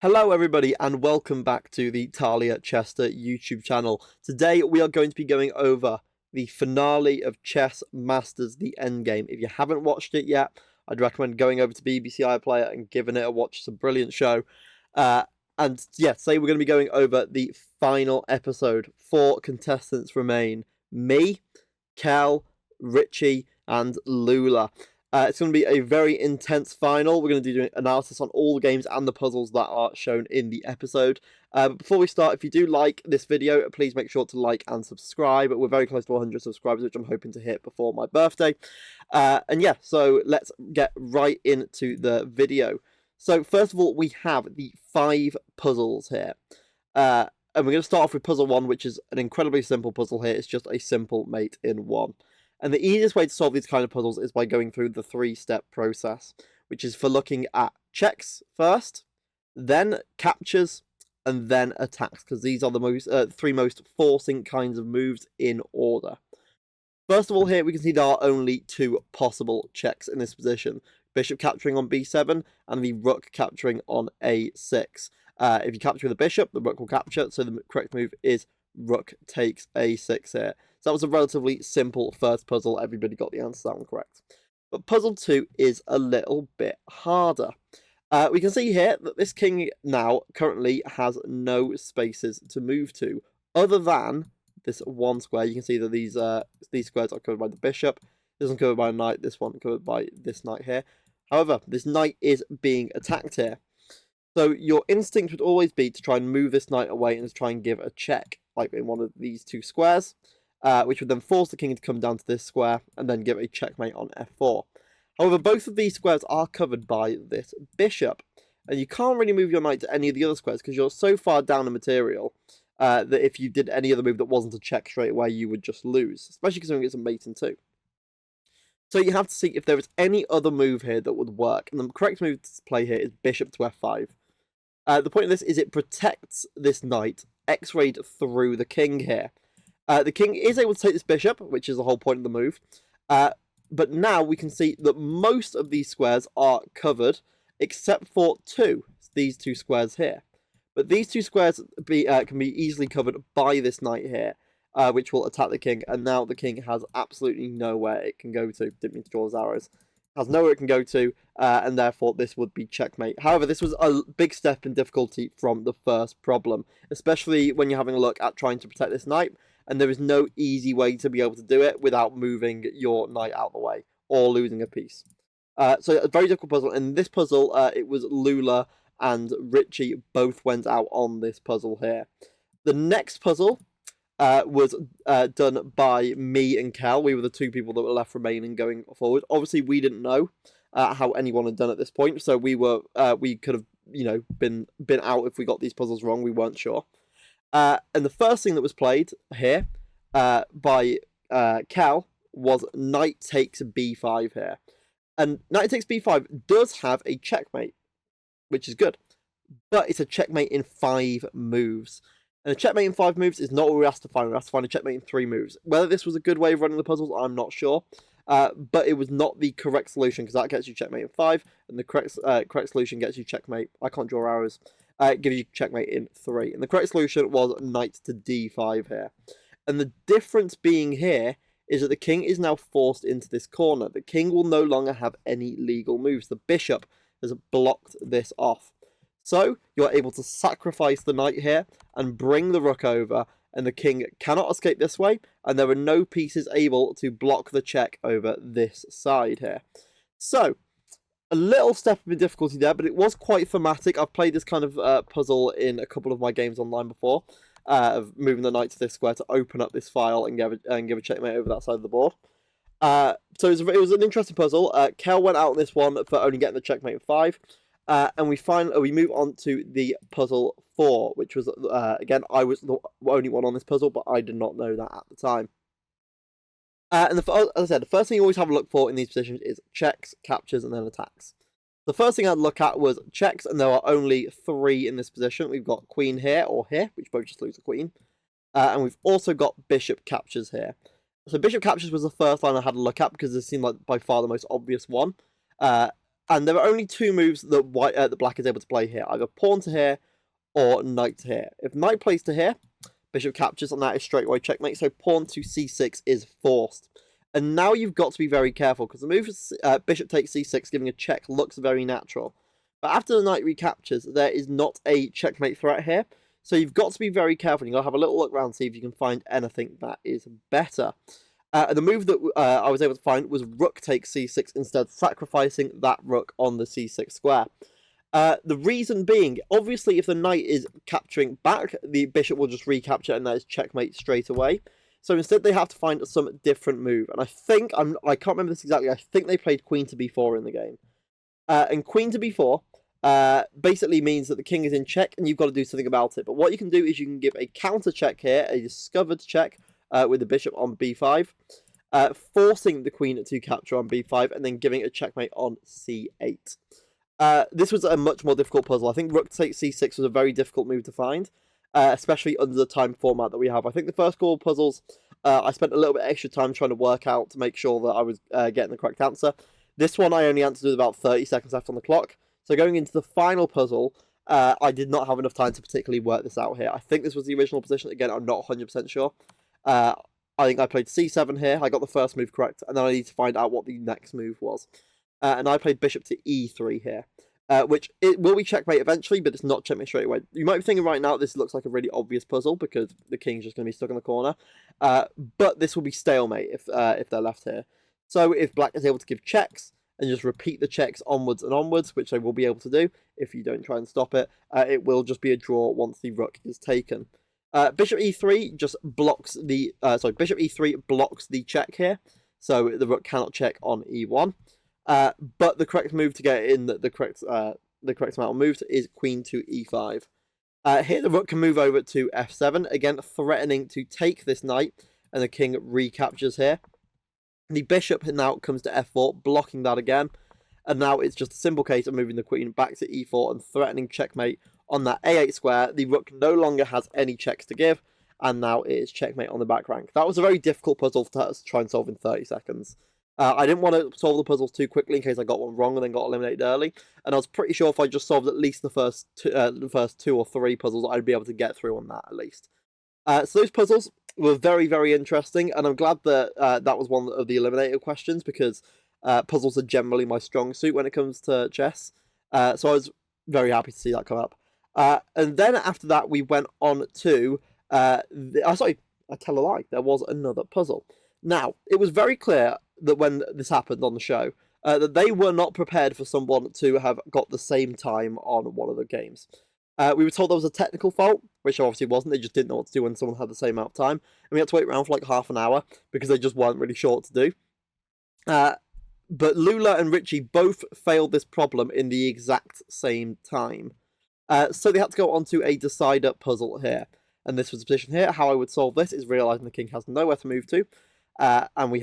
Hello everybody and welcome back to the Talia Chester YouTube channel. Today we are going to be going over the finale of Chess Masters The Endgame. If you haven't watched it yet, I'd recommend going over to BBC iPlayer and giving it a watch. It's a brilliant show. And yeah, today we're going to be going over the final episode. 4 contestants remain. Me, Kel, Richie and Lula. It's going to be a very intense final. We're going to do an analysis on all the games and the puzzles that are shown in the episode. But before we start, if you do like this video, please make sure to like and subscribe. We're very close to 100 subscribers, which I'm hoping to hit before my birthday. And yeah, so let's get right into the video. So first of all, we have the 5 puzzles here. And we're going to start off with puzzle 1, which is an incredibly simple puzzle here. It's just a simple mate in 1. And the easiest way to solve these kind of puzzles is by going through the 3-step process, which is for looking at checks first, then captures, and then attacks, because these are the 3 most forcing kinds of moves in order. First of all, here we can see there are only 2 possible checks in this position. Bishop capturing on b7 and the rook capturing on a6. If you capture the bishop, the rook will capture, so the correct move is rook takes a6 here. So that was a relatively simple first puzzle. Everybody got the answer to that one correct. But puzzle 2 is a little bit harder. We can see here that this king now currently has no spaces to move to, other than this one square. You can see that these squares are covered by the bishop. This one covered by a knight. This one covered by this knight here. However, this knight is being attacked here. So your instinct would always be to try and move this knight away and to try and give a check, like in one of these 2 squares. Which would then force the king to come down to this square and then give a checkmate on f4. However, both of these squares are covered by this bishop, and you can't really move your knight to any of the other squares because you're so far down in material that if you did any other move that wasn't a check straight away, you would just lose, especially considering it's a mate in 2. So you have to see if there is any other move here that would work, and the correct move to play here is bishop to f5. The point of this is it protects this knight x-rayed through the king here. The king is able to take this bishop, which is the whole point of the move. But now we can see that most of these squares are covered, except for 2, these 2 squares here. But these 2 squares can be easily covered by this knight here, which will attack the king. And now the king has absolutely nowhere it can go to. Didn't mean to draw his arrows. Has nowhere it can go to, and therefore this would be checkmate. However, this was a big step in difficulty from the first problem, especially when you're having a look at trying to protect this knight. And there is no easy way to be able to do it without moving your knight out of the way or losing a piece. So a very difficult puzzle. In this puzzle, it was Lula and Richie both went out on this puzzle here. The next puzzle was done by me and Cal. We were the 2 people that were left remaining going forward. Obviously, we didn't know how anyone had done at this point, so we could have been out if we got these puzzles wrong. We weren't sure. And the first thing that was played here by Cal was knight takes b5 here. And knight takes b5 does have a checkmate, which is good. But it's a checkmate in 5 moves. And a checkmate in 5 moves is not what we're asked to find. We're asked to find a checkmate in 3 moves. Whether this was a good way of running the puzzles, I'm not sure. But it was not the correct solution, because that gets you checkmate in 5, and the correct solution gets you checkmate. I can't draw arrows. It gives you checkmate in 3. And the correct solution was knight to d5 here. And the difference being here is that the king is now forced into this corner. The king will no longer have any legal moves. The bishop has blocked this off. So you're able to sacrifice the knight here and bring the rook over, and the king cannot escape this way, and there are no pieces able to block the check over this side here. So a little step of difficulty there, but it was quite thematic. I've played this kind of puzzle in a couple of my games online before, of moving the knight to this square to open up this file and give a checkmate over that side of the board. So it was an interesting puzzle. Kel went out on this one for only getting the checkmate in 5. And we move on to the puzzle 4, which was, again, I was the only one on this puzzle, but I did not know that at the time. And as I said, the first thing you always have a look for in these positions is checks, captures, and then attacks. The first thing I'd look at was checks, and there are only 3 in this position. We've got queen here or here, which both just lose a queen. And we've also got bishop captures here. So bishop captures was the first line I had to look at because it seemed like by far the most obvious one. And there are only two moves that the black is able to play here, either pawn to here or knight to here. If knight plays to here, bishop captures, and that is straight away checkmate, so pawn to c6 is forced. And now you've got to be very careful, because the move bishop takes c6, giving a check, looks very natural. But after the knight recaptures, there is not a checkmate threat here, so you've got to be very careful. You've got to have a little look around, see if you can find anything that is better. The move that I was able to find was rook takes c6 instead, sacrificing that rook on the c6 square. The reason being, obviously, if the knight is capturing back, the bishop will just recapture, and that is checkmate straight away. So instead, they have to find some different move. And I think, I can't remember this exactly, I think they played queen to b4 in the game. And queen to b4 basically means that the king is in check, and you've got to do something about it. But what you can do is you can give a counter check here, a discovered check, with the bishop on b5, forcing the queen to capture on b5, and then giving a checkmate on c8. This was a much more difficult puzzle. I think rook takes c6 was a very difficult move to find, especially under the time format that we have. I think the first couple of puzzles, I spent a little bit extra time trying to work out to make sure that I was getting the correct answer. This one I only answered with about 30 seconds left on the clock. So going into the final puzzle, I did not have enough time to particularly work this out here. I think this was the original position. Again, I'm not 100% sure. I think I played c7 here. I got the first move correct, and then I need to find out what the next move was. And I played bishop to e3 here, which it will be checkmate eventually, but it's not checkmate straight away. You might be thinking right now this looks like a really obvious puzzle because the king's just going to be stuck in the corner, but this will be stalemate if they're left here. So if black is able to give checks and just repeat the checks onwards and onwards, which they will be able to do if you don't try and stop it, it will just be a draw once the rook is taken. Bishop e3 just blocks the bishop e3 blocks the check here, so the rook cannot check on e1. But the correct move to get in the correct amount of moves is queen to e5. Here the rook can move over to f7, again threatening to take this knight, and the king recaptures here. The bishop now comes to f4, blocking that again, and now it's just a simple case of moving the queen back to e4 and threatening checkmate on that a8 square. The rook no longer has any checks to give, and now it is checkmate on the back rank. That was a very difficult puzzle to try and solve in 30 seconds. I didn't want to solve the puzzles too quickly in case I got one wrong and then got eliminated early. And I was pretty sure if I just solved at least the first two or three puzzles, I'd be able to get through on that at least. So those puzzles were very, very interesting, and I'm glad that that was one of the eliminated questions, because puzzles are generally my strong suit when it comes to chess. So I was very happy to see that come up. And then after that, we went on to... sorry, I tell a lie. There was another puzzle. Now, it was very clear that when this happened on the show, that they were not prepared for someone to have got the same time on one of the games. We were told there was a technical fault, which there obviously wasn't. They just didn't know what to do when someone had the same amount of time. And we had to wait around for like half an hour because they just weren't really sure what to do. But Lula and Richie both failed this problem in the exact same time. So they had to go on to a decider puzzle here. And this was the position here. How I would solve this is realising the king has nowhere to move to. And we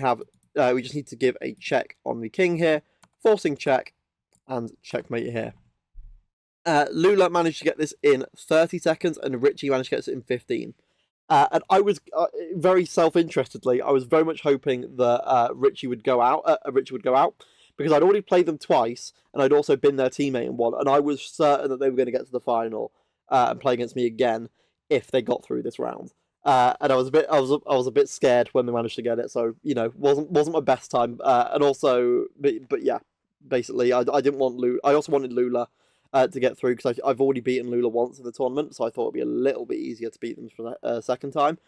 just need to give a check on the king here, forcing check, and checkmate here. Lula managed to get this in 30 seconds, and Richie managed to get this in 15. And I was very self-interestedly, I was very much hoping that Richie would go out. Because I'd already played them twice, and I'd also been their teammate in one, and I was certain that they were going to get to the final and play against me again if they got through this round. And I was a bit scared when they managed to get it, so you know, wasn't my best time. And also, but yeah, basically, I didn't want Lula. I also wanted Lula to get through because I've already beaten Lula once in the tournament, so I thought it'd be a little bit easier to beat them for the second time.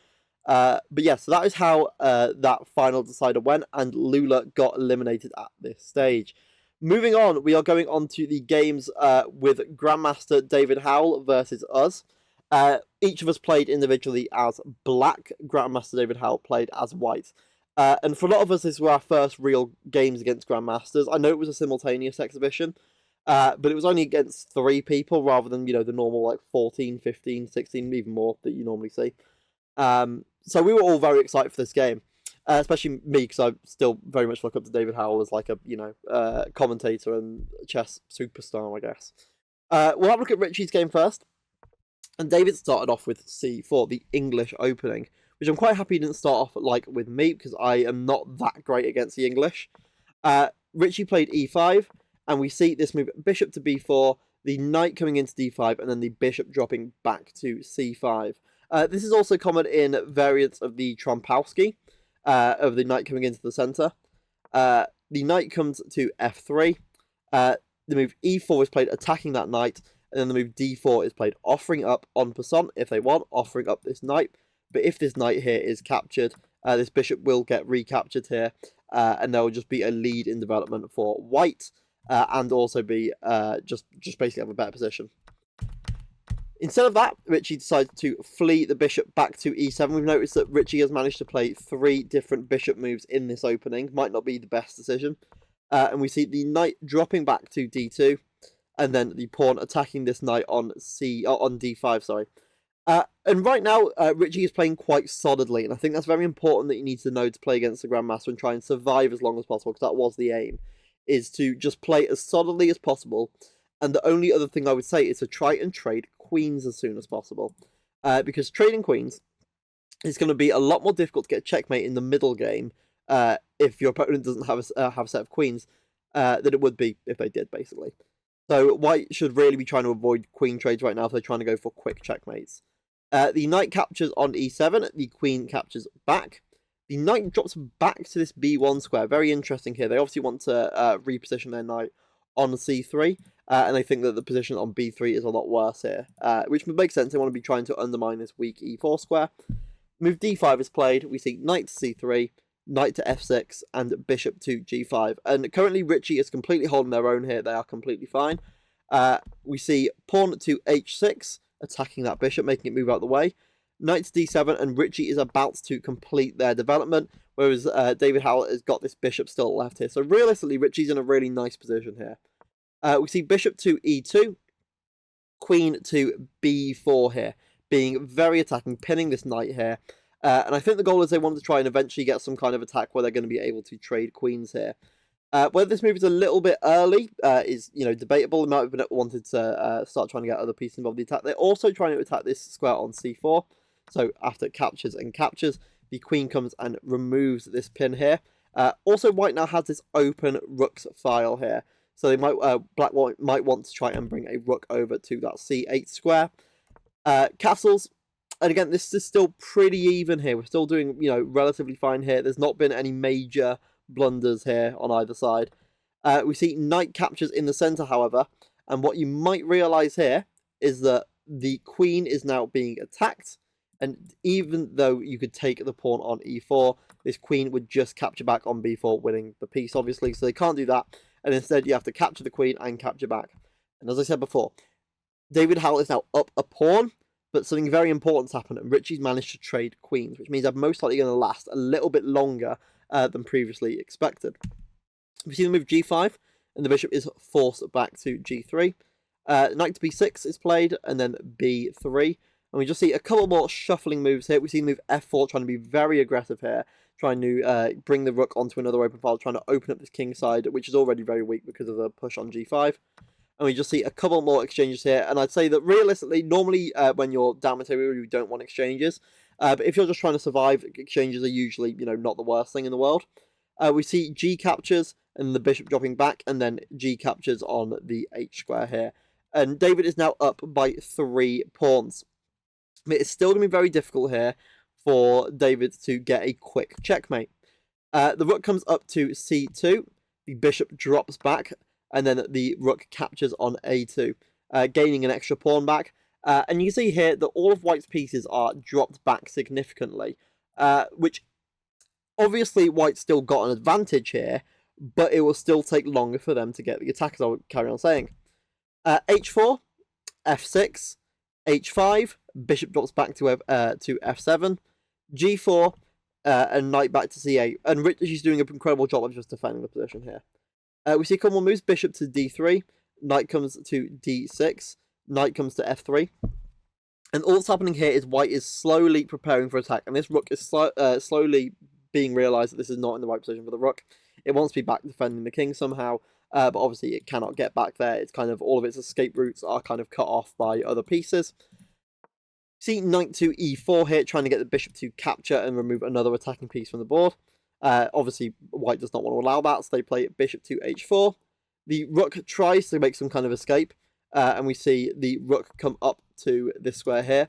But yeah, so that is how that final decider went, and Lula got eliminated at this stage. Moving on, we are going on to the games with Grandmaster David Howell versus us. Each of us played individually as black. Grandmaster David Howell played as white. And for a lot of us, this were our first real games against Grandmasters. I know it was a simultaneous exhibition, but it was only against 3 people rather than, you know, the normal like 14, 15, 16, even more that you normally see. So we were all very excited for this game, especially me, because I still very much look up to David Howell as like a, you know, commentator and chess superstar, I guess. We'll have a look at Richie's game first. And David started off with c4, the English opening, which I'm quite happy he didn't start off like with me, because I am not that great against the English. Richie played e5, and we see this move bishop to b4, the knight coming into d5, and then the bishop dropping back to c5. This is also common in variants of the Trompowsky, of the knight coming into the center. The knight comes to f3. The move e4 is played attacking that knight, and then the move d4 is played offering up en passant, if they want, offering up this knight. But if this knight here is captured, this bishop will get recaptured here, and there will just be a lead in development for white, and also be just basically have a better position. Instead of that, Richie decides to flee the bishop back to e7. We've noticed that Richie has managed to play 3 different bishop moves in this opening. Might not be the best decision. And we see the knight dropping back to d2, and then the pawn attacking this knight on d5, sorry. And right now, Richie is playing quite solidly, and I think that's very important that you need to know to play against the Grandmaster and try and survive as long as possible, because that was the aim, is to just play as solidly as possible. And the only other thing I would say is to try and trade queens as soon as possible, because trading queens is going to be a lot more difficult to get a checkmate in the middle game if your opponent doesn't have a set of queens than it would be if they did, basically. So white should really be trying to avoid queen trades right now if they're trying to go for quick checkmates. The knight captures on e7, the queen captures back. The knight drops back to this b1 square. Very interesting here. They obviously want to reposition their knight on c3, and they think that the position on b3 is a lot worse here, which would make sense. They want to be trying to undermine this weak e4 square. Move d5 is played. We see knight to c3, knight to f6, and bishop to g5. And currently Richie is completely holding their own here. They are completely fine. We see pawn to h6, attacking that bishop, making it move out of the way. Knight to d7, and Richie is about to complete their development, whereas David Howlett has got this bishop still left here. So realistically, Richie's in a really nice position here. We see bishop to e2, queen to b4 here, being very attacking, pinning this knight here. And I think the goal is they want to try and eventually get some kind of attack where they're going to be able to trade queens here. Whether this move is a little bit early is, debatable. They might have wanted to start trying to get other pieces involved in the attack. They're also trying to attack this square on c4. So after it captures and captures, the queen comes and removes this pin here. Also, white now has this open rook's file here. So they might black might want to try and bring a rook over to that c8 square. Castles. And again, this is still pretty even here. We're still doing, relatively fine here. There's not been any major blunders here on either side. We see knight captures in the center, however. And what you might realize here is that the queen is now being attacked. And even though you could take the pawn on e4, this queen would just capture back on b4, winning the piece, obviously. So they can't do that. And instead, you have to capture the queen and capture back. And as I said before, David Howlett is now up a pawn. But something very important's happened, and Richie's managed to trade queens, which means they're most likely going to last a little bit longer than previously expected. We see the move g5, and the bishop is forced back to g3. Knight to b6 is played, and then b3. And we just see a couple more shuffling moves here. We see the move f4, trying to be very aggressive here, trying to bring the rook onto another open file, trying to open up this king side, which is already very weak because of the push on g5. And we just see a couple more exchanges here. And I'd say that realistically, normally when you're down material, you don't want exchanges. But if you're just trying to survive, exchanges are usually, not the worst thing in the world. We see G captures and the bishop dropping back, and then G captures on the H square here. And David is now up by 3 pawns. It's still going to be very difficult here for David to get a quick checkmate. The rook comes up to C2. The bishop drops back. And then the rook captures on a2, gaining an extra pawn back. And you can see here that all of white's pieces are dropped back significantly, which obviously white still got an advantage here, but it will still take longer for them to get the attack, as I will carry on saying. h4, f6, h5, bishop drops back to f7, g4, and knight back to c8. And Richie's doing an incredible job of just defending the position here. We see a couple more moves. Bishop to d3. Knight comes to d6. Knight comes to f3. And all that's happening here is white is slowly preparing for attack. And this rook is slowly being realised that this is not in the right position for the rook. It wants to be back defending the king somehow. But obviously it cannot get back there. It's kind of all of its escape routes are kind of cut off by other pieces. See knight to e4 here, trying to get the bishop to capture and remove another attacking piece from the board. Obviously, white does not want to allow that, so they play bishop to h4, The rook tries to make some kind of escape, and we see the rook come up to this square here.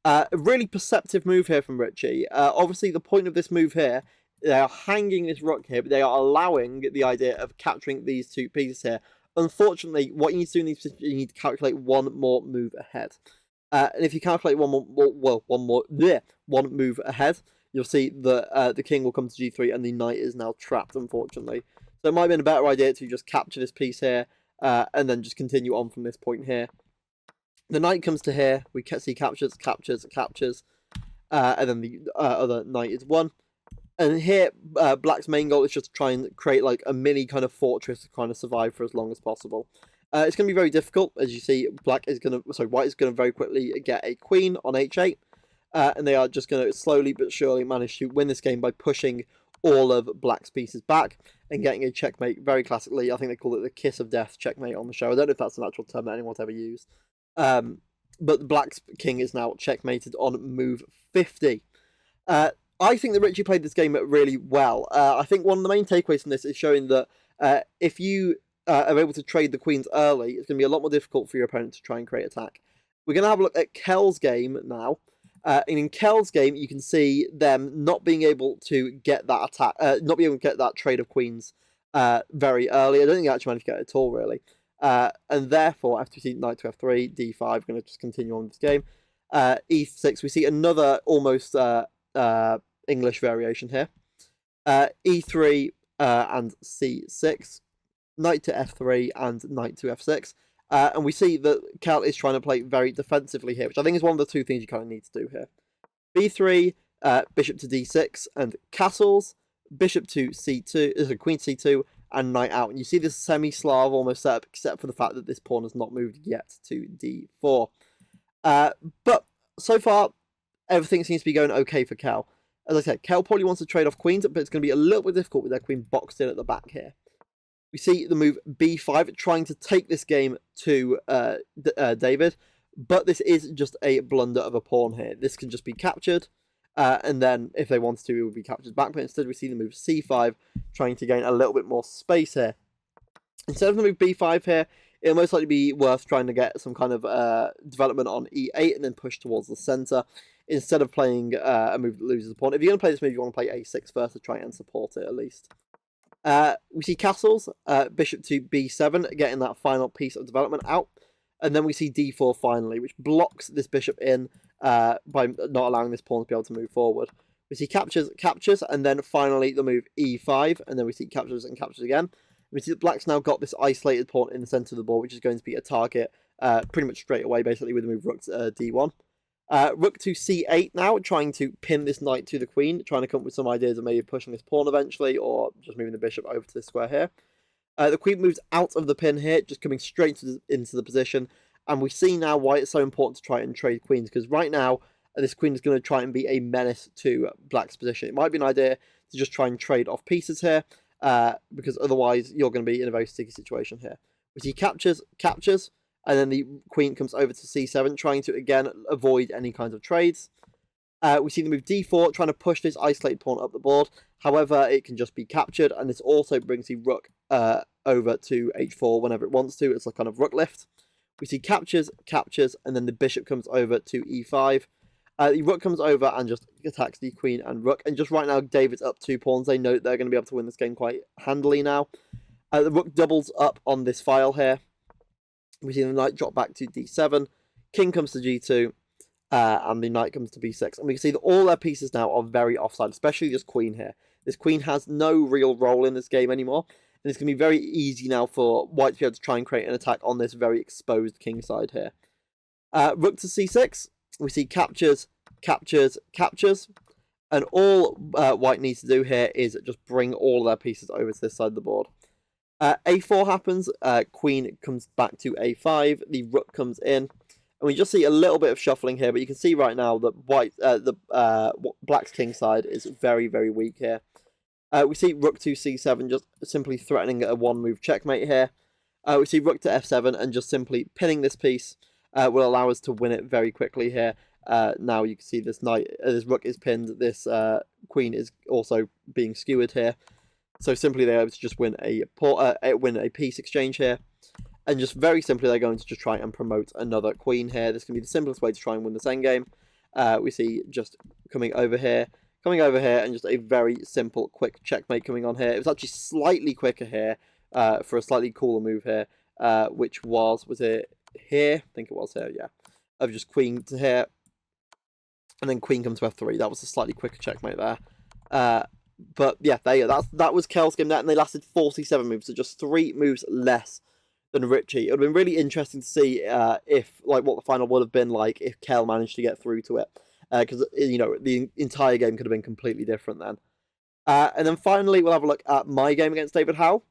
A really perceptive move here from Richie. Obviously, the point of this move here, they are hanging this rook here, but they are allowing the idea of capturing these two pieces here. Unfortunately, what you need to do in these positions, you need to calculate one more move ahead. And if you calculate one move ahead, you'll see that the king will come to g3 and the knight is now trapped, unfortunately. So it might have been a better idea to just capture this piece here and then just continue on from this point here. The knight comes to here, we see captures, and then the other knight is won. And here, Black's main goal is just to try and create like a mini kind of fortress to kind of survive for as long as possible. It's going to be very difficult, as you see. White is going to very quickly get a queen on h8, and they are just going to slowly but surely manage to win this game by pushing all of Black's pieces back and getting a checkmate. Very classically, I think they call it the kiss of death checkmate on the show. I don't know if that's an actual term that anyone's ever used. But Black's king is now checkmated on move 50. I think that Richie played this game really well. I think one of the main takeaways from this is showing that if you are able to trade the queens early, it's going to be a lot more difficult for your opponent to try and create attack. We're going to have a look at Kel's game now. And in Kel's game, you can see them not being able to get that attack, not being able to get that trade of queens very early. I don't think they actually managed to get it at all, really. And therefore, after we see knight to f3, d5, we're going to just continue on with this game. e6, we see another almost English variation here. e3 and c6, knight to f3 and knight to f6. And we see that Kel is trying to play very defensively here, which I think is one of the two things you kind of need to do here. b3, bishop to d6, and castles, bishop to c2, queen c2, and knight out. And you see this semi-Slav almost setup, except for the fact that this pawn has not moved yet to d4. But so far, everything seems to be going okay for Kel. As I said, Kel probably wants to trade off queens, but it's going to be a little bit difficult with their queen boxed in at the back here. We see the move b5, trying to take this game to David, but this is just a blunder of a pawn here. This can just be captured, and then if they wanted to, it would be captured back, but instead we see the move c5, trying to gain a little bit more space here. Instead of the move b5 here, it'll most likely be worth trying to get some kind of development on e8 and then push towards the center, instead of playing a move that loses a pawn. If you're going to play this move, you want to play a6 first to try and support it at least. We see castles, bishop to b7, getting that final piece of development out. And then we see d4 finally, which blocks this bishop in by not allowing this pawn to be able to move forward. We see captures, and then finally the move e5, and then we see captures and captures again. We see that Black's now got this isolated pawn in the center of the board, which is going to be a target pretty much straight away, basically, with the move rook to d1. Rook to c8 now, trying to pin this knight to the queen, trying to come up with some ideas of maybe pushing this pawn eventually, or just moving the bishop over to this square here. The queen moves out of the pin here, just coming straight into the position, and we see now why it's so important to try and trade queens, because right now, this queen is going to try and be a menace to Black's position. It might be an idea to just try and trade off pieces here, because otherwise you're going to be in a very sticky situation here. We see captures, and then the queen comes over to c7, trying to, again, avoid any kinds of trades. We see the move d4, trying to push this isolated pawn up the board. However, it can just be captured, and this also brings the rook over to h4 whenever it wants to. It's a kind of rook lift. We see captures, and then the bishop comes over to e5. The rook comes over and just attacks the queen and rook. And just right now, David's up 2 pawns. They know they're going to be able to win this game quite handily now. The rook doubles up on this file here. We see the knight drop back to d7, king comes to g2, and the knight comes to b6. And we can see that all their pieces now are very offside, especially this queen here. This queen has no real role in this game anymore, and it's going to be very easy now for White to be able to try and create an attack on this very exposed king side here. Rook to c6, we see captures, and all White needs to do here is just bring all their pieces over to this side of the board. A4 happens, queen comes back to a5, the rook comes in, and we just see a little bit of shuffling here, but you can see right now that Black's king side is very, very weak here. We see rook to c7, just simply threatening a one-move checkmate here. We see rook to f7, and just simply pinning this piece will allow us to win it very quickly here. Now you can see this rook is pinned, this queen is also being skewered here. So simply they're able to just win a piece exchange here. And just very simply, they're going to just try and promote another queen here. This can be the simplest way to try and win this endgame. We see just coming over here, and just a very simple, quick checkmate coming on here. It was actually slightly quicker here for a slightly cooler move here, which was it here? I think it was here, yeah. Of just queen to here, and then queen comes to f3. That was a slightly quicker checkmate there. But yeah, that was Kel's game net, and they lasted 47 moves, so just 3 moves less than Richie. It would have been really interesting to see if, like, what the final would have been like if Kel managed to get through to it. Because, the entire game could have been completely different then. And then finally, we'll have a look at my game against David Howe.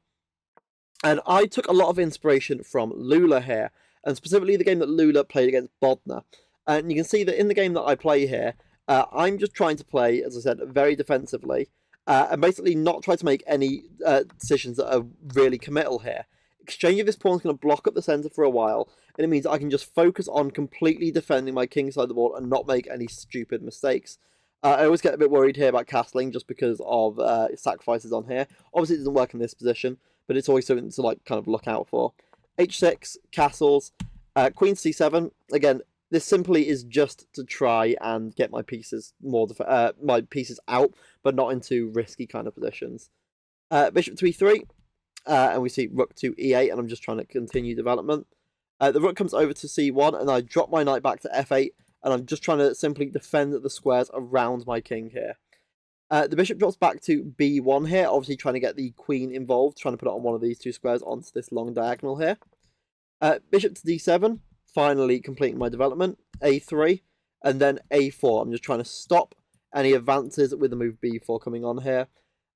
And I took a lot of inspiration from Lula here, and specifically the game that Lula played against Bodnar. And you can see that in the game that I play here, I'm just trying to play, as I said, very defensively, and basically not try to make any decisions that are really committal here. Exchange of this pawn is going to block up the centre for a while, and it means I can just focus on completely defending my king side of the board and not make any stupid mistakes. I always get a bit worried here about castling just because of sacrifices on here. Obviously, it doesn't work in this position, but it's always something to kind of look out for. H6, castles, queen c7. Again, this simply is just to try and get my pieces out, but not into risky kind of positions. Bishop to e3. And we see rook to e8, and I'm just trying to continue development. The rook comes over to c1, and I drop my knight back to f8, and I'm just trying to simply defend the squares around my king here. The bishop drops back to b1 here, obviously trying to get the queen involved, trying to put it on one of these 2 squares onto this long diagonal here. Bishop to d7, finally completing my development. a3, and then a4. I'm just trying to stop any advances with the move b4 coming on here.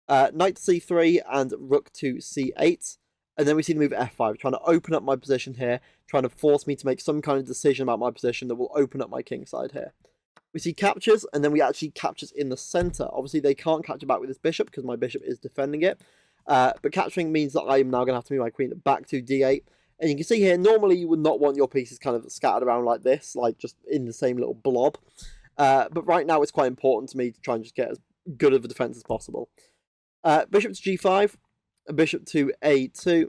Knight to c3 and rook to c8, and then we see the move f5, trying to open up my position here, trying to force me to make some kind of decision about my position that will open up my king side here. We see captures, and then we actually captures in the centre. Obviously, they can't capture back with this bishop because my bishop is defending it, but capturing means that I'm now going to have to move my queen back to d8, and you can see here, normally you would not want your pieces kind of scattered around like this, like just in the same little blob, but right now it's quite important to me to try and just get as good of a defence as possible. Bishop to g5, bishop to a2,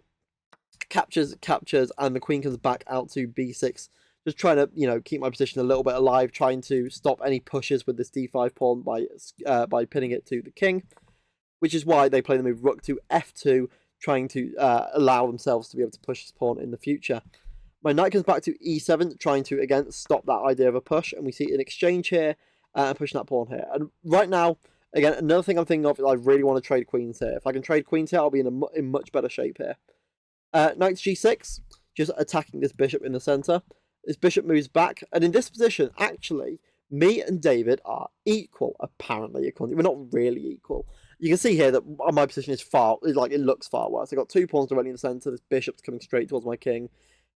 captures, and the queen comes back out to b6. Just trying to, keep my position a little bit alive, trying to stop any pushes with this d5 pawn by pinning it to the king, which is why they play the move rook to f2, trying to allow themselves to be able to push this pawn in the future. My knight comes back to e7, trying to, again, stop that idea of a push, and we see an exchange here, and pushing that pawn here. And right now, again, another thing I'm thinking of is I really want to trade queens here. If I can trade queens here, I'll be in much better shape here. Knight to g6, just attacking this bishop in the centre. This bishop moves back, and in this position, actually, me and David are equal, apparently. We're not really equal. You can see here that my position is it looks far worse. I've got 2 pawns directly in the centre. This bishop's coming straight towards my king.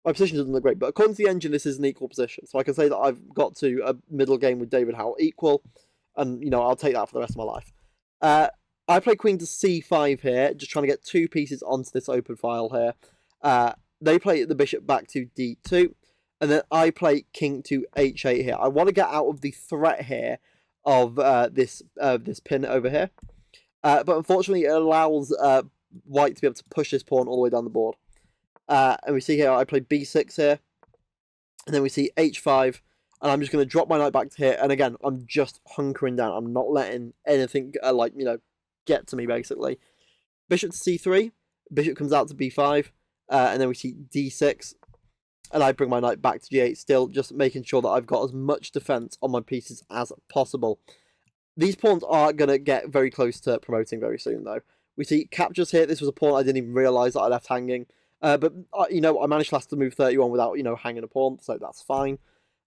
My position doesn't look great, but according to the engine, this is an equal position. So I can say that I've got to a middle game with David Howe equal, and, I'll take that for the rest of my life. I play queen to c5 here, just trying to get 2 pieces onto this open file here. They play the bishop back to d2, and then I play king to h8 here. I want to get out of the threat here of this pin over here. But unfortunately, it allows white to be able to push this pawn all the way down the board. And we see here, I play b6 here. And then we see h5. And I'm just going to drop my knight back to here. And again, I'm just hunkering down. I'm not letting anything, get to me, basically. Bishop to c3. Bishop comes out to b5. And then we see d6. And I bring my knight back to g8, still just making sure that I've got as much defense on my pieces as possible. These pawns are going to get very close to promoting very soon, though. We see captures here. This was a pawn I didn't even realise that I left hanging. But, I managed last to move 31 without, hanging a pawn, so that's fine.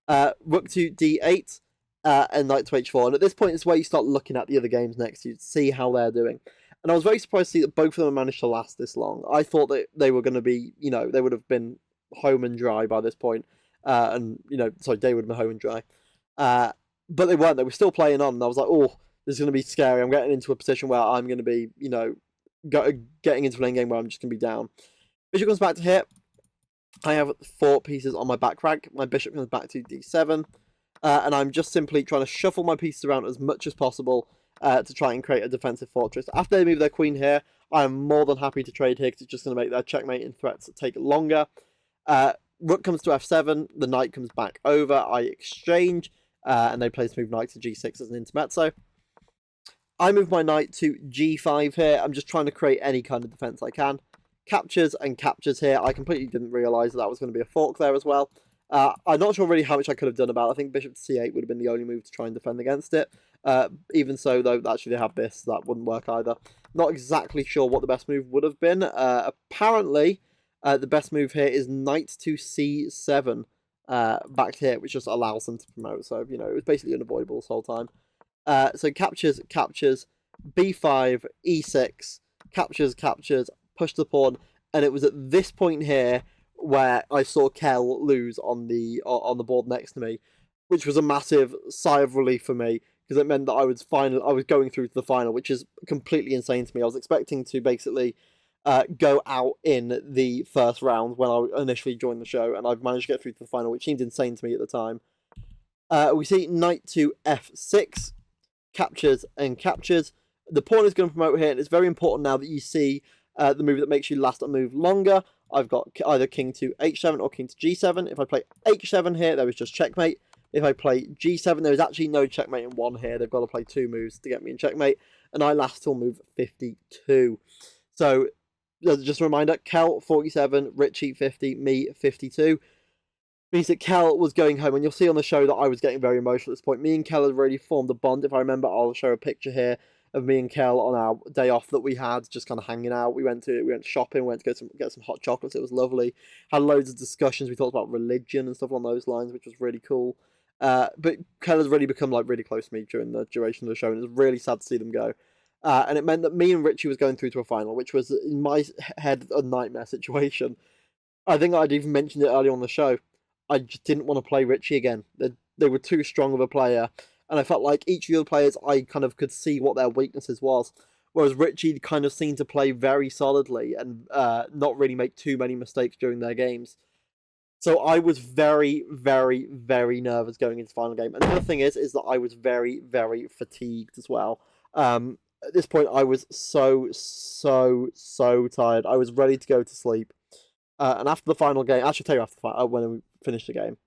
Rook to d8, and knight to h4. And at this point, it's where you start looking at the other games next to you to see how they're doing. And I was very surprised to see that both of them managed to last this long. I thought that they were going to be, they would have been home and dry by this point. And, they would have been home and dry. But they weren't. They were still playing on. And I was like, oh, this is going to be scary. I'm getting into a position where I'm going to be, getting into an endgame where I'm just going to be down. Bishop comes back to here. I have 4 pieces on my back rank. My bishop comes back to d7. And I'm just simply trying to shuffle my pieces around as much as possible to try and create a defensive fortress. After they move their queen here, I am more than happy to trade here because it's just going to make their checkmating threats take longer. Rook comes to f7, the knight comes back over, I exchange, and they play this move knight to g6 as an intermezzo. I move my knight to g5 here. I'm just trying to create any kind of defense I can. Captures and captures here. I completely didn't realise that was going to be a fork there as well. I'm not sure really how much I could have done about it. I think bishop to c8 would have been the only move to try and defend against it. Even so, though, actually they have this. That wouldn't work either. Not exactly sure what the best move would have been. Apparently, the best move here is knight to c7 back here, which just allows them to promote. So, you know, it was basically unavoidable this whole time. So captures, b5, e6, captures, push the pawn, and it was at this point here where I saw Kel lose on the board next to me, which was a massive sigh of relief for me because it meant that I was going through to the final, which is completely insane to me. I was expecting to basically go out in the first round when I initially joined the show, and I've managed to get through to the final, which seemed insane to me at the time. We see knight to f6. Captures and captures. The pawn is going to promote here, and it's very important now that you see the move that makes you last a move longer. I've got either king to h7 or king to g7. If I play h7 here, there is just checkmate. If I play g7, there is actually no checkmate in one here. They've got to play 2 moves to get me in checkmate, and I last till move 52. So, just a reminder, Kel 47, Richie 50, me 52. Means that Kel was going home, and you'll see on the show that I was getting very emotional at this point. Me and Kel had already formed a bond. If I remember, I'll show a picture here of me and Kel on our day off that we had, just kind of hanging out. We went shopping, went to get some hot chocolates. It was lovely. Had loads of discussions. We talked about religion and stuff along those lines, which was really cool. But Kel has really become like really close to me during the duration of the show, and it was really sad to see them go. And it meant that me and Richie was going through to a final, which was in my head a nightmare situation. I think I'd even mentioned it earlier on the show. I just didn't want to play Richie again. They were too strong of a player, and I felt like each of the other players, I kind of could see what their weaknesses was, whereas Richie kind of seemed to play very solidly and not really make too many mistakes during their games. So I was very, very, very nervous going into the final game. And the other thing is that I was very, very fatigued as well. At this point, I was so tired. I was ready to go to sleep. And after the final game, I should tell you after the final, when we finished the game.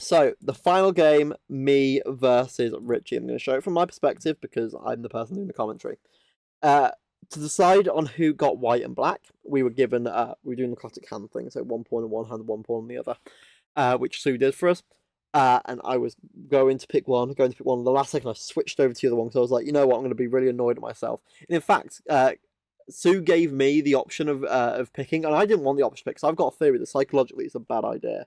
So the final game, me versus Richie. I'm going to show it from my perspective because I'm the person doing the commentary. To decide on who got white and black, we were given we were doing the classic hand thing, so 1 pawn in one hand, 1 pawn in the other, which Sue did for us. And I was going to pick one. The last second, I switched over to the other one because I was like, you know what, I'm going to be really annoyed at myself. And in fact, Sue gave me the option of picking, and I didn't want the option to pick, because I've got a theory that psychologically it's a bad idea.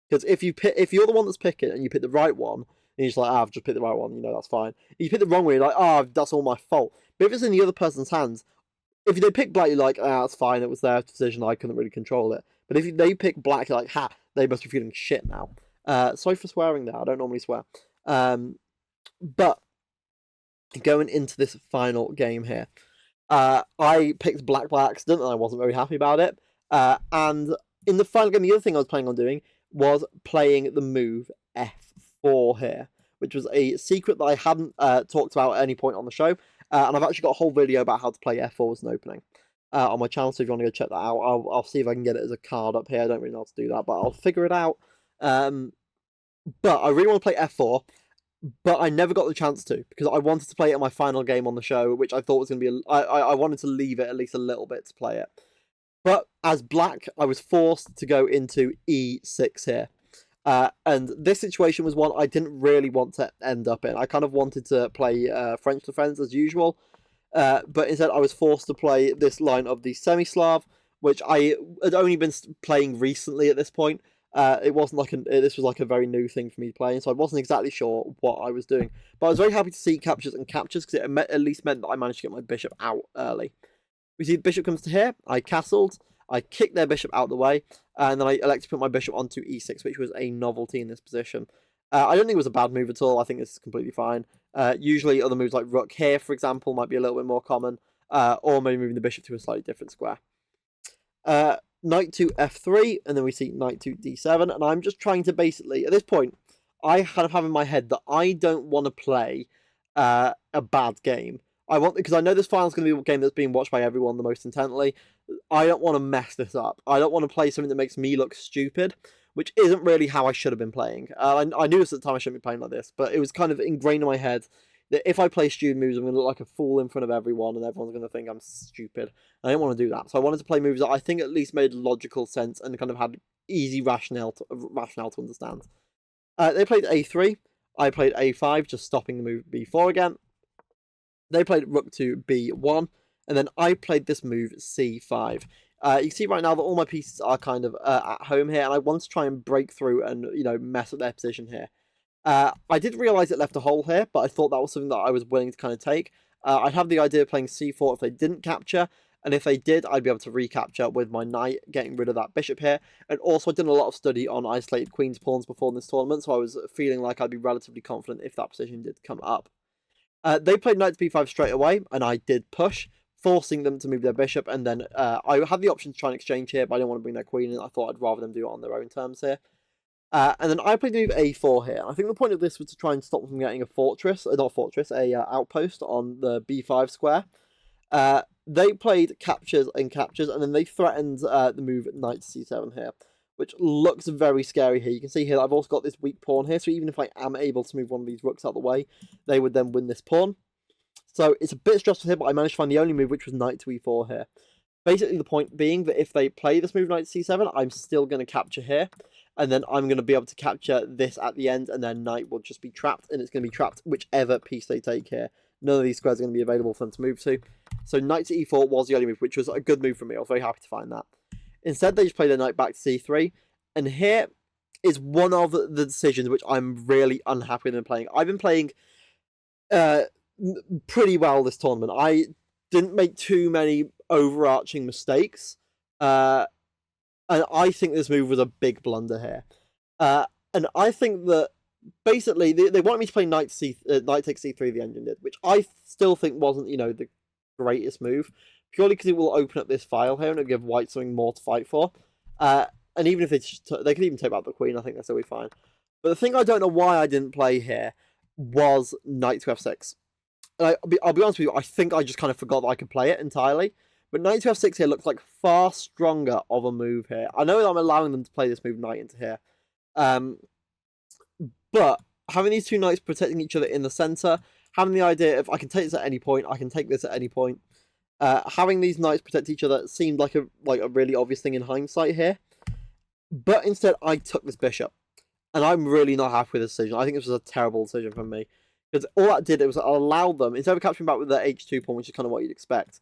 Because if you're the one that's picking and you pick the right one, and you're just like, I've just picked the right one, you know, that's fine. If you pick the wrong one, you're like, that's all my fault. But if it's in the other person's hands, if they pick black, you're like, that's fine, it was their decision, I couldn't really control it. But if they pick black, you're like, they must be feeling shit now. Sorry for swearing there, I don't normally swear. But going into this final game here, I picked black by accident, and I wasn't very happy about it. And in the final game, the other thing I was planning on doing was playing the move f4 here, which was a secret that I hadn't talked about at any point on the show. And I've actually got a whole video about how to play f4 as an opening on my channel, so if you want to go check that out, I'll see if I can get it as a card up here. I don't really know how to do that, but I'll figure it out. But I really want to play f4, but I never got the chance to, because I wanted to play it in my final game on the show, which I thought was going to be... I wanted to leave it at least a little bit to play it. But as black, I was forced to go into e6 here. And this situation was one I didn't really want to end up in. I kind of wanted to play French defense as usual, but instead I was forced to play this line of the semi-Slav, which I had only been playing recently at this point. It wasn't like this was like a very new thing for me playing, so I wasn't exactly sure what I was doing. But I was very happy to see captures and captures, because it at least meant that I managed to get my bishop out early. We see the bishop comes to here. I castled. I kicked their bishop out of the way, and then I elected to put my bishop onto e6, which was a novelty in this position. I don't think it was a bad move at all. I think this is completely fine. Usually other moves like rook here, for example, might be a little bit more common, or maybe moving the bishop to a slightly different square. Knight to f3, and then we see knight to d7, and I'm just trying to basically, at this point, I kind of have in my head that I don't want to play a bad game. Because I know this final's going to be a game that's being watched by everyone the most intently. I don't want to mess this up. I don't want to play something that makes me look stupid, which isn't really how I should have been playing. I knew this at the time I shouldn't be playing like this, but it was kind of ingrained in my head that if I play stupid moves, I'm going to look like a fool in front of everyone, and everyone's going to think I'm stupid. I didn't want to do that, so I wanted to play moves that I think at least made logical sense and kind of had easy rationale to understand. They played a3. I played a5, just stopping the move b4 again. They played rook to b1, and then I played this move c5. You can see right now that all my pieces are kind of at home here, and I want to try and break through and, mess up their position here. I did realise it left a hole here, but I thought that was something that I was willing to kind of take. I'd have the idea of playing c4 if they didn't capture, and if they did, I'd be able to recapture with my knight, getting rid of that bishop here. And also, I'd done a lot of study on isolated queen's pawns before this tournament, so I was feeling like I'd be relatively confident if that position did come up. They played knight to b5 straight away, and I did push, forcing them to move their bishop, and then I had the option to try and exchange here, but I didn't want to bring their queen in. I thought I'd rather them do it on their own terms here. And then I played move a4 here. I think the point of this was to try and stop them from getting a fortress, not a fortress, outpost on the b5 square. They played captures and captures, and then they threatened the move knight to c7 here, which looks very scary here. You can see here I've also got this weak pawn here, so even if I am able to move one of these rooks out of the way, they would then win this pawn. So it's a bit stressful here, but I managed to find the only move, which was knight to e4 here. Basically, the point being that if they play this move knight to c7, I'm still going to capture here, and then I'm going to be able to capture this at the end, and then knight will just be trapped, and it's going to be trapped whichever piece they take here. None of these squares are going to be available for them to move to. So knight to e4 was the only move, which was a good move for me. I was very happy to find that. Instead, they just play their knight back to c3, and here is one of the decisions which I'm really unhappy with them playing. I've been playing pretty well this tournament. I didn't make too many overarching mistakes, and I think this move was a big blunder here. And I think that basically they wanted me to play knight takes c3. The engine did, which I still think wasn't the greatest move, purely because it will open up this file here and it'll give white something more to fight for. And even if they could even take out the queen, I think that's still be fine. But the thing I don't know why I didn't play here was knight to f6. And I'll be honest with you, I think I just kind of forgot that I could play it entirely. But knight to f6 here looks like far stronger of a move here. I know that I'm allowing them to play this move knight into here. But having these two knights protecting each other in the center, having the idea of I can take this at any point, I can take this at any point. Having these knights protect each other seemed like a really obvious thing in hindsight here. But instead, I took this bishop. And I'm really not happy with this decision. I think this was a terrible decision from me. Because all that did was allow them, instead of capturing back with their h2 pawn, which is kind of what you'd expect,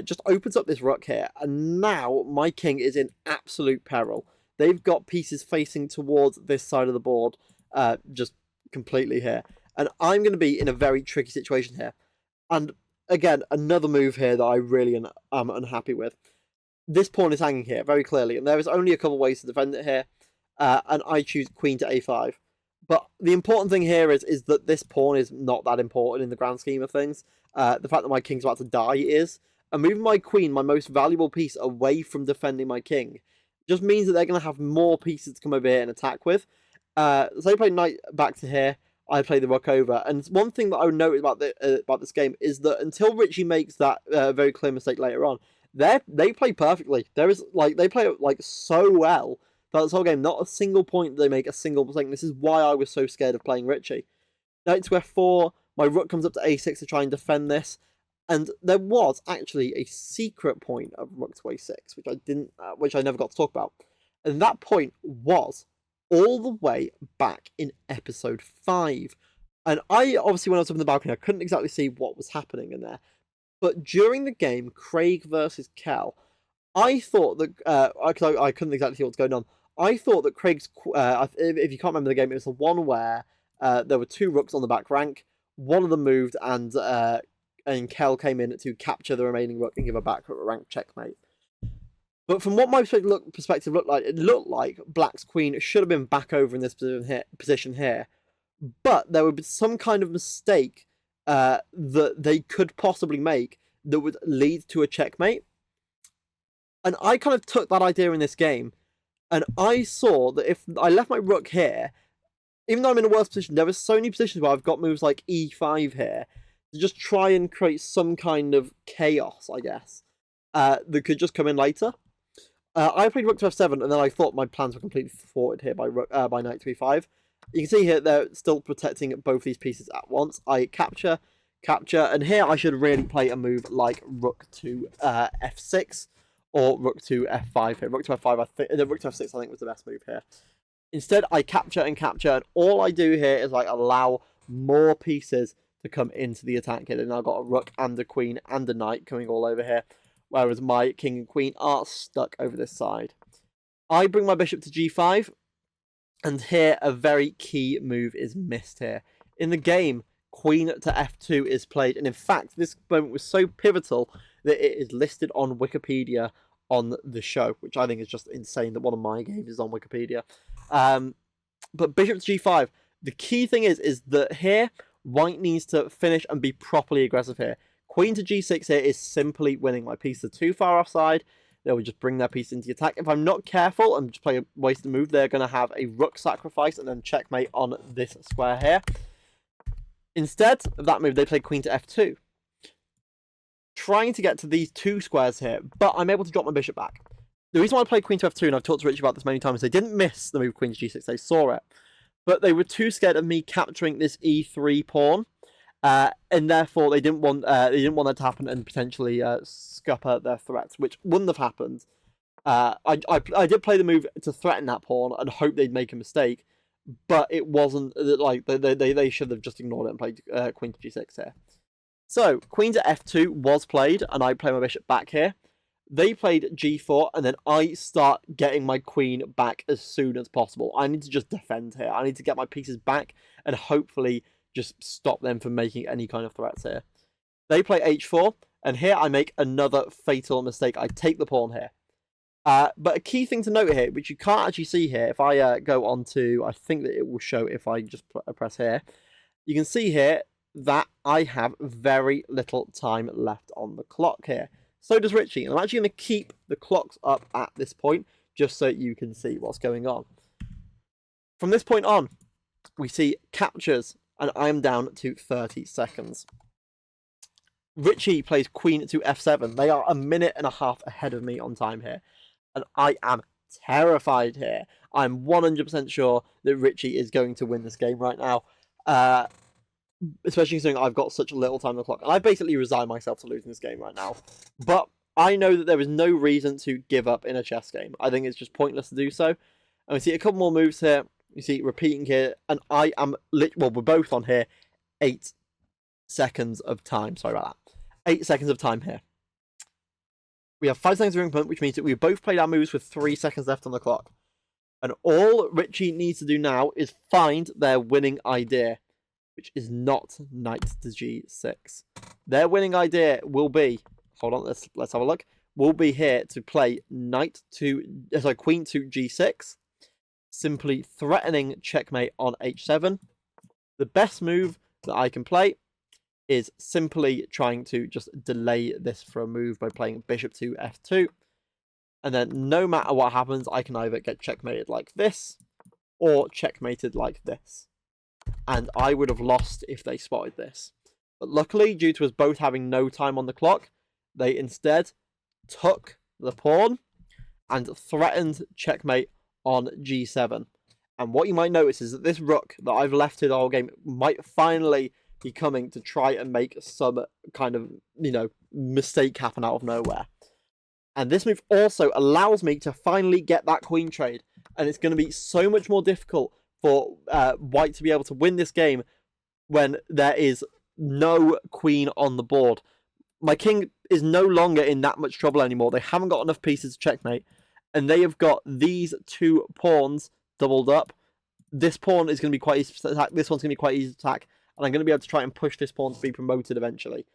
just opens up this rook here. And now my king is in absolute peril. They've got pieces facing towards this side of the board, just completely here. And I'm going to be in a very tricky situation here. And again, another move here that I really am unhappy with. This pawn is hanging here, very clearly. And there is only a couple ways to defend it here. And I choose queen to a5. But the important thing here is that this pawn is not that important in the grand scheme of things. The fact that my king's about to die is. And moving my queen, my most valuable piece, away from defending my king, just means that they're going to have more pieces to come over here and attack with. So they play knight back to here. I play the rook over. And one thing that I would notice about this game is that until Richie makes that very clear mistake later on, they play perfectly. They play so well throughout this whole game. Not a single point they make a single mistake. This is why I was so scared of playing Richie. Knight to f4. My rook comes up to a6 to try and defend this. And there was actually a secret point of rook to a6, which I never got to talk about. And that point was all the way back in episode 5. And when I was up in the balcony, I couldn't exactly see what was happening in there. But during the game, Craig versus Kel, I thought that, I couldn't exactly see what's going on. I thought that Craig's, if you can't remember the game, it was the one where there were two rooks on the back rank. One of them moved, and Kel came in to capture the remaining rook and give a back rank checkmate. But from what my perspective looked like, it looked like Black's queen should have been back over in this position here. But there would be some kind of mistake that they could possibly make that would lead to a checkmate. And I kind of took that idea in this game, and I saw that if I left my rook here, even though I'm in a worse position, there are so many positions where I've got moves like e5 here to just try and create some kind of chaos, I guess, that could just come in later. I played rook to f7, and then I thought my plans were completely thwarted here by knight to e5. You can see here they're still protecting both these pieces at once. I capture, and here I should really play a move like rook to f6 or rook to f5 here. Rook to f5, rook to f6 I think was the best move here. Instead, I capture, and all I do here is like allow more pieces to come into the attack here. They've now got a rook and a queen and a knight coming all over here, whereas my king and queen are stuck over this side. I bring my bishop to g5, and here a very key move is missed here. In the game, queen to f2 is played, and in fact, this moment was so pivotal that it is listed on Wikipedia on the show, which I think is just insane that one of my games is on Wikipedia. But bishop to g5, the key thing is that here, white needs to finish and be properly aggressive here. Queen to g6 here is simply winning. My pieces are too far offside. They will just bring their piece into the attack. If I'm not careful and just play a wasted move, they're going to have a rook sacrifice and then checkmate on this square here. Instead of that move, they play queen to f2. Trying to get to these two squares here, but I'm able to drop my bishop back. The reason why I played queen to f2, and I've talked to Richie about this many times, they didn't miss the move queen to g6. They saw it. But they were too scared of me capturing this e3 pawn. And therefore, they didn't want that to happen and potentially scupper their threats, which wouldn't have happened. I did play the move to threaten that pawn and hope they'd make a mistake, but it wasn't like they should have just ignored it and played queen to g6 here. So queen to f2 was played, and I play my bishop back here. They played g4, and then I start getting my queen back as soon as possible. I need to just defend here. I need to get my pieces back and hopefully just stop them from making any kind of threats here. They play h4, and here I make another fatal mistake. I take the pawn here. But a key thing to note here, which you can't actually see here, if I go on to, I think that it will show if I just press here, you can see here that I have very little time left on the clock here. So does Richie, and I'm actually going to keep the clocks up at this point, just so you can see what's going on. From this point on, we see captures, and I am down to 30 seconds. Richie plays queen to f7. They are a minute and a half ahead of me on time here, and I am terrified here. I'm 100% sure that Richie is going to win this game right now, especially considering I've got such little time on the clock. And I basically resign myself to losing this game right now. But I know that there is no reason to give up in a chess game. I think it's just pointless to do so. And we see a couple more moves here. You see repeating here. And I am, well, we're both on here. 8 seconds of time. Sorry about that. 8 seconds of time here. We have 5 seconds of ring point, which means that we both played our moves with 3 seconds left on the clock. And all Richie needs to do now is find their winning idea, which is not knight to g6. Their winning idea will be, hold on, let's have a look, will be here to play queen to g6, simply threatening checkmate on h7. The best move that I can play is simply trying to just delay this for a move by playing bishop to f2. And then no matter what happens, I can either get checkmated like this or checkmated like this. And I would have lost if they spotted this. But luckily, due to us both having no time on the clock, they instead took the pawn and threatened checkmate on g7. And what you might notice is that this rook that I've left here the whole game might finally be coming to try and make some kind of, mistake happen out of nowhere. And this move also allows me to finally get that queen trade. And it's going to be so much more difficult for white to be able to win this game when there is no queen on the board. My king is no longer in that much trouble anymore. They haven't got enough pieces to checkmate. And they have got these two pawns doubled up. This pawn is going to be quite easy to attack. This one's going to be quite easy to attack. And I'm going to be able to try and push this pawn to be promoted eventually.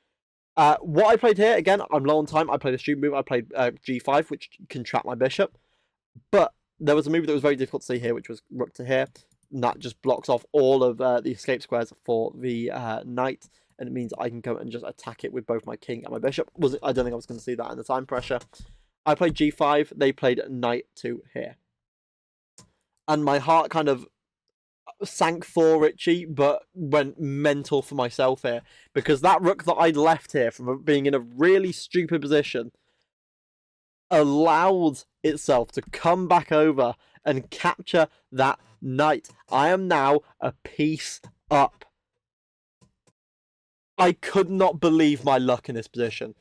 What I played here, again, I'm low on time. I played a stupid move. I played g5, which can trap my bishop. But there was a move that was very difficult to see here, which was rook to here. And that just blocks off all of the escape squares for the knight. And it means I can go and just attack it with both my king and my bishop. I don't think I was going to see that in the time pressure. I played g5. They played knight to here. And my heart kind of sank for Richie, but went mental for myself here, because that rook that I'd left here from being in a really stupid position allowed itself to come back over and capture that knight. I am now a piece up. I could not believe my luck in this position.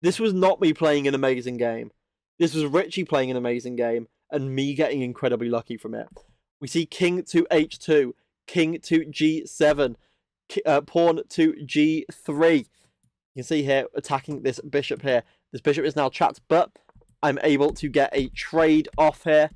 This was not me playing an amazing game. This was Richie playing an amazing game and me getting incredibly lucky from it. We see king to h2, king to g7, pawn to g3. You can see here attacking this bishop here. This bishop is now trapped, but I'm able to get a trade off here.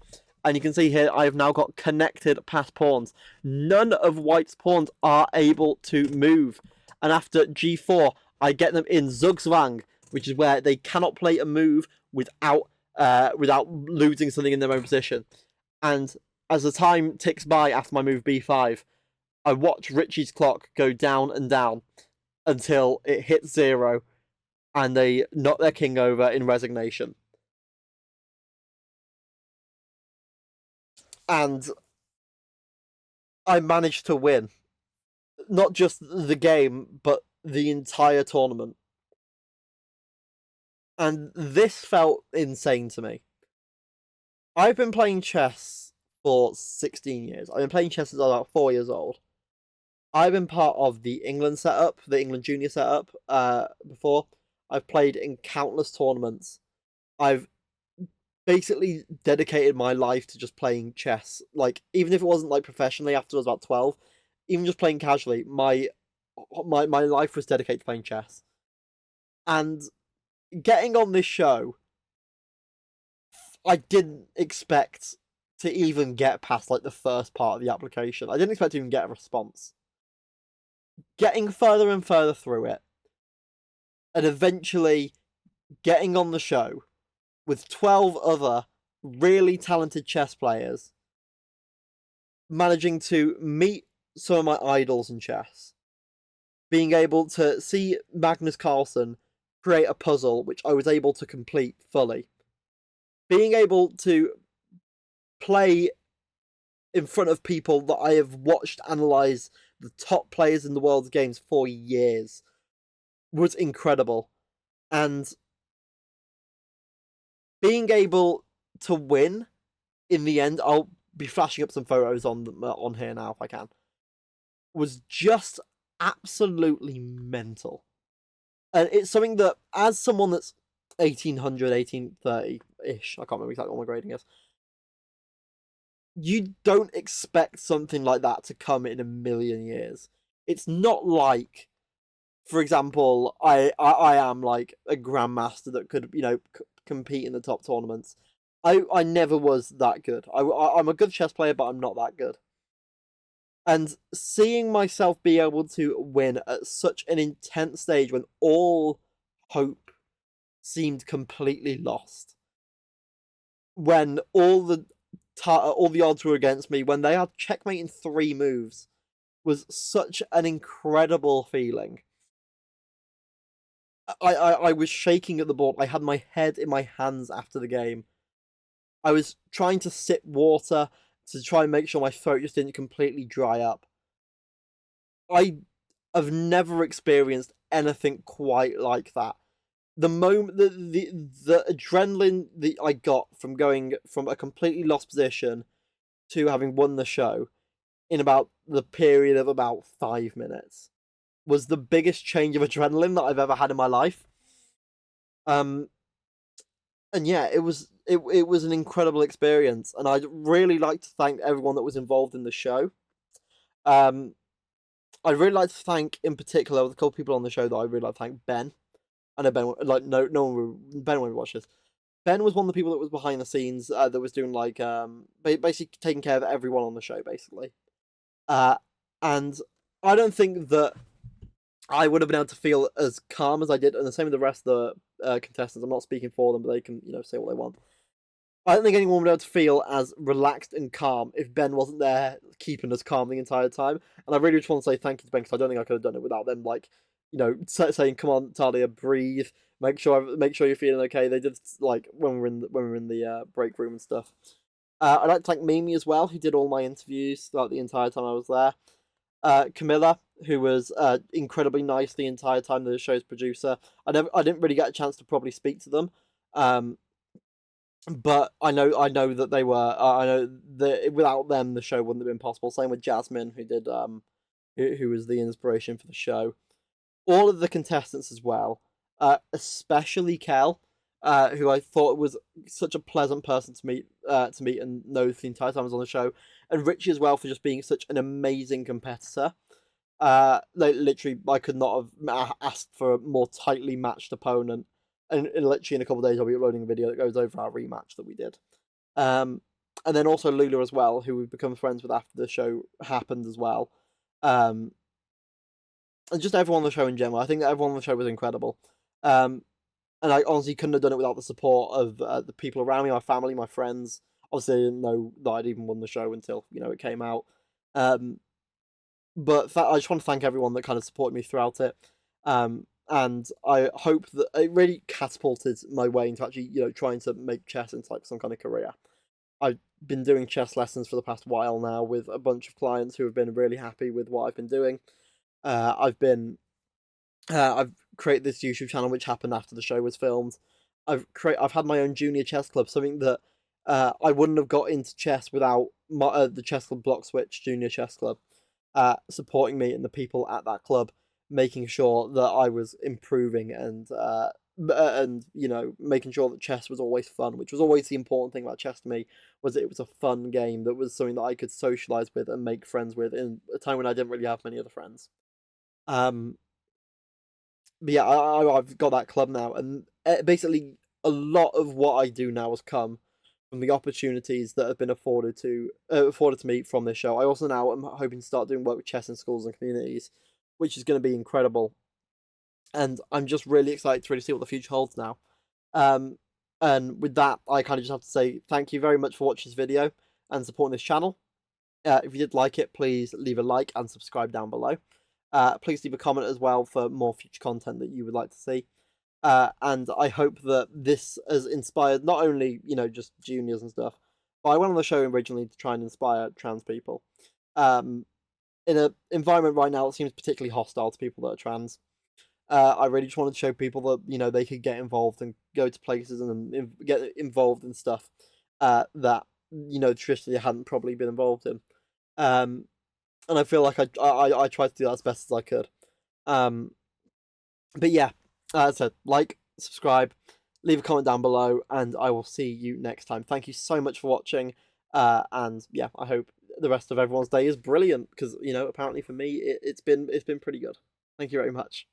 And you can see here I have now got connected passed pawns. None of white's pawns are able to move. And after g4, I get them in Zugzwang, which is where they cannot play a move without losing something in their own position. And as the time ticks by after my move b5, I watch Richie's clock go down and down until it hits 0, and they knock their king over in resignation. And I managed to win. Not just the game, but the entire tournament. And this felt insane to me. I've been playing chess for 16 years. I've been playing chess since I was about 4 years old. I've been part of the England setup, the England junior setup, before. I've played in countless tournaments. I've basically dedicated my life to just playing chess. Like, even if it wasn't like professionally after I was about 12, even just playing casually, my life was dedicated to playing chess. And getting on this show, I didn't expect to even get past like the first part of the application. I didn't expect to even get a response. Getting further and further through it, and eventually getting on the show with 12 other really talented chess players, managing to meet some of my idols in chess, being able to see Magnus Carlsen create a puzzle which I was able to complete fully, being able to play in front of people that I have watched analyze the top players in the world's games for years was incredible. And being able to win in the end, I'll be flashing up some photos on here now if I can, was just absolutely mental. And it's something that, as someone that's 1800, 1830-ish, I can't remember exactly what my grading is, you don't expect something like that to come in a million years. It's not like, for example, I am like a Grandmaster that could, compete in the top tournaments. I never was that good. I'm a good chess player, but I'm not that good. And seeing myself be able to win at such an intense stage when all hope seemed completely lost, when all the odds were against me, when they had checkmate in 3 moves, was such an incredible feeling. I was shaking at the board. I had my head in my hands after the game. I was trying to sip water to try and make sure my throat just didn't completely dry up. I have never experienced anything quite like that. The moment, the adrenaline that I got from going from a completely lost position to having won the show in about the period of about 5 minutes was the biggest change of adrenaline that I've ever had in my life. And yeah, it was an incredible experience, and I'd really like to thank everyone that was involved in the show. I'd really like to thank, in particular, with a couple of people on the show that I really like to thank Ben. I know Ben, like, no one, Ben won't watch this. Ben was one of the people that was behind the scenes, that was doing, like, basically taking care of everyone on the show, basically. And I don't think that I would have been able to feel as calm as I did, and the same with the rest of the contestants. I'm not speaking for them, but they can, say what they want. I don't think anyone would be able to feel as relaxed and calm if Ben wasn't there keeping us calm the entire time. And I really just want to say thank you to Ben, because I don't think I could have done it without them, like, saying, "Come on, Talia, breathe. Make sure you're feeling okay." They did, like, when we were in the break room and stuff. I'd like to thank Mimi as well, who did all my interviews throughout the entire time I was there. Camilla, who was incredibly nice the entire time, the show's producer. I didn't really get a chance to probably speak to them, but I know that they were. I know that without them, the show wouldn't have been possible. Same with Jasmine, who did who was the inspiration for the show. All of the contestants as well, especially Kel, who I thought was such a pleasant person to meet and know the entire time I was on the show, and Richie as well for just being such an amazing competitor. Like literally, I could not have asked for a more tightly matched opponent. And literally in a couple of days, I'll be uploading a video that goes over our rematch that we did. And then also Lula as well, who we've become friends with after the show happened as well. And just everyone on the show in general. I think that everyone on the show was incredible. And I honestly couldn't have done it without the support of the people around me, my family, my friends. Obviously, I didn't know that I'd even won the show until it came out. But I just want to thank everyone that kind of supported me throughout it. And I hope that it really catapulted my way into actually, trying to make chess into like some kind of career. I've been doing chess lessons for the past while now with a bunch of clients who have been really happy with what I've been doing. I've created this YouTube channel which happened after the show was filmed. I've had my own junior chess club, something that I wouldn't have got into chess without the Chess Club Block Switch Junior Chess Club supporting me and the people at that club, making sure that I was improving and making sure that chess was always fun, which was always the important thing about chess to me, was that it was a fun game that was something that I could socialize with and make friends with in a time when I didn't really have many other friends. But yeah, I've got that club now, and basically a lot of what I do now has come from the opportunities that have been afforded to me from this show. I also now am hoping to start doing work with chess in schools and communities, which is going to be incredible. And I'm just really excited to really see what the future holds now. And with that, I kind of just have to say thank you very much for watching this video and supporting this channel. If you did like it, please leave a like and subscribe down below. Please leave a comment as well for more future content that you would like to see. And I hope that this has inspired not only, just juniors and stuff, but I went on the show originally to try and inspire trans people. In an environment right now that seems particularly hostile to people that are trans, I really just wanted to show people that, they could get involved and go to places and get involved in stuff that, traditionally hadn't probably been involved in. And I feel like I tried to do that as best as I could. But yeah, as I said, like, subscribe, leave a comment down below, and I will see you next time. Thank you so much for watching, and yeah, I hope the rest of everyone's day is brilliant, because, apparently for me, it's been pretty good. Thank you very much.